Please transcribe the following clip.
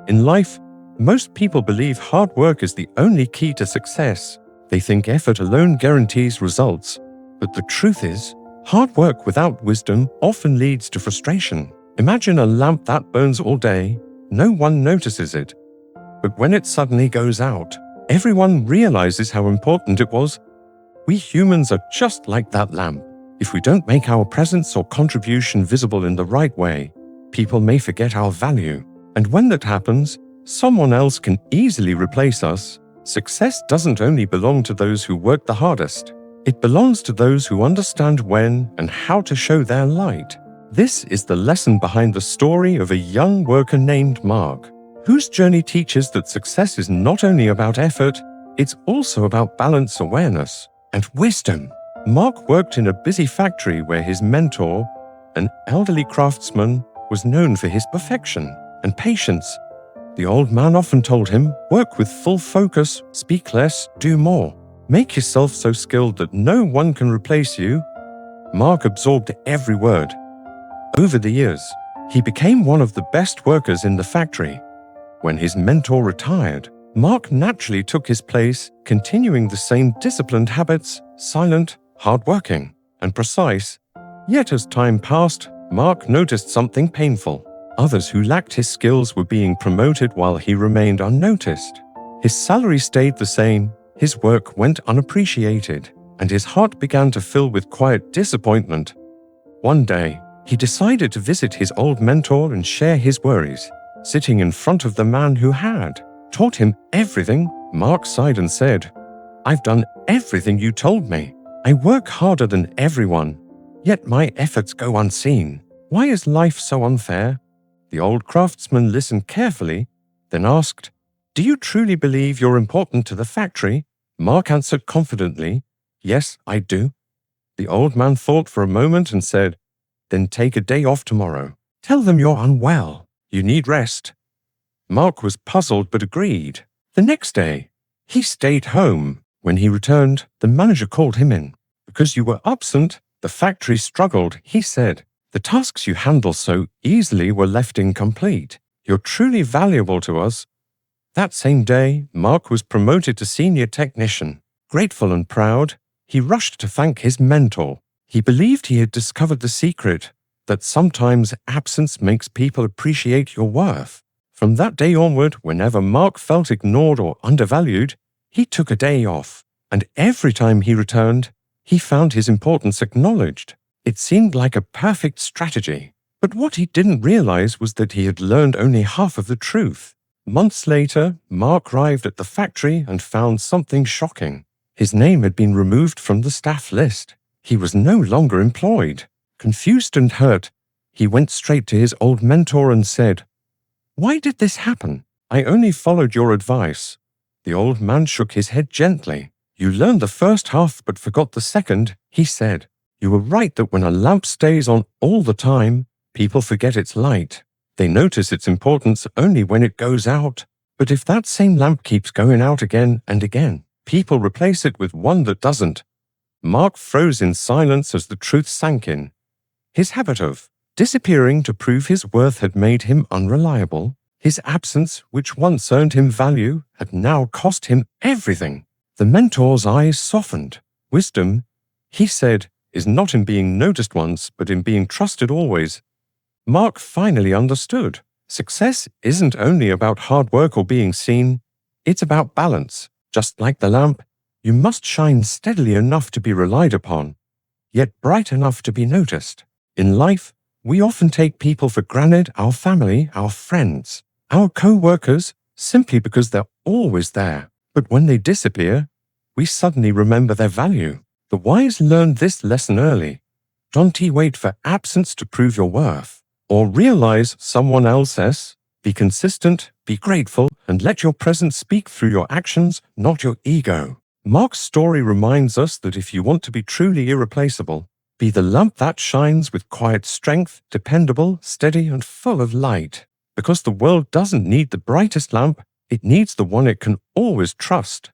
In life, most people believe hard work is the only key to success. They think effort alone guarantees results. But the truth is, hard work without wisdom often leads to frustration. Imagine a lamp that burns all day. No one notices it. But when it suddenly goes out, everyone realizes how important it was. We humans are just like that lamp. If we don't make our presence or contribution visible in the right way, people may forget our value. And when that happens, someone else can easily replace us. Success doesn't only belong to those who work the hardest. It belongs to those who understand when and how to show their light. This is the lesson behind the story of a young worker named Mark, whose journey teaches that success is not only about effort, it's also about balance, awareness, and wisdom. Mark worked in a busy factory where his mentor, an elderly craftsman, was known for his perfection and patience. The old man often told him, work with full focus, speak less, do more. Make yourself so skilled that no one can replace you. Mark absorbed every word. Over the years, he became one of the best workers in the factory. When his mentor retired, Mark naturally took his place, continuing the same disciplined habits, silent, hardworking, and precise. Yet as time passed, Mark noticed something painful. Others who lacked his skills were being promoted while he remained unnoticed. His salary stayed the same, his work went unappreciated, and his heart began to fill with quiet disappointment. One day, he decided to visit his old mentor and share his worries. Sitting in front of the man who had taught him everything, Mark sighed and said, "I've done everything you told me. I work harder than everyone, yet my efforts go unseen. Why is life so unfair?" The old craftsman listened carefully, then asked, "Do you truly believe you're important to the factory?" Mark answered confidently, "Yes, I do." The old man thought for a moment and said, "Then take a day off tomorrow. Tell them you're unwell. You need rest." Mark was puzzled but agreed. The next day, he stayed home. When he returned, the manager called him in. "Because you were absent, the factory struggled," he said. "The tasks you handle so easily were left incomplete. You're truly valuable to us." That same day, Mark was promoted to senior technician. Grateful and proud, he rushed to thank his mentor. He believed he had discovered the secret, that sometimes absence makes people appreciate your worth. From that day onward, whenever Mark felt ignored or undervalued, he took a day off, and every time he returned, he found his importance acknowledged. It seemed like a perfect strategy, but what he didn't realize was that he had learned only half of the truth. Months later, Mark arrived at the factory and found something shocking. His name had been removed from the staff list. He was no longer employed. Confused and hurt, he went straight to his old mentor and said, "Why did this happen? I only followed your advice." The old man shook his head gently. "You learned the first half but forgot the second," he said. "You were right that when a lamp stays on all the time, people forget its light. They notice its importance only when it goes out. But if that same lamp keeps going out again and again, people replace it with one that doesn't." Mark froze in silence as the truth sank in. His habit of disappearing to prove his worth had made him unreliable. His absence, which once earned him value, had now cost him everything. The mentor's eyes softened. "Wisdom," he said, "is not in being noticed once, but in being trusted always." Mark finally understood. Success isn't only about hard work or being seen. It's about balance. Just like the lamp, you must shine steadily enough to be relied upon, yet bright enough to be noticed. In life, we often take people for granted, our family, our friends, our co-workers, simply because they're always there. But when they disappear, we suddenly remember their value. The wise learned this lesson early. Don't wait for absence to prove your worth, or realize someone else's. Be consistent, be grateful, and let your presence speak through your actions, not your ego. Mark's story reminds us that if you want to be truly irreplaceable, be the lamp that shines with quiet strength, dependable, steady, and full of light. Because the world doesn't need the brightest lamp, it needs the one it can always trust.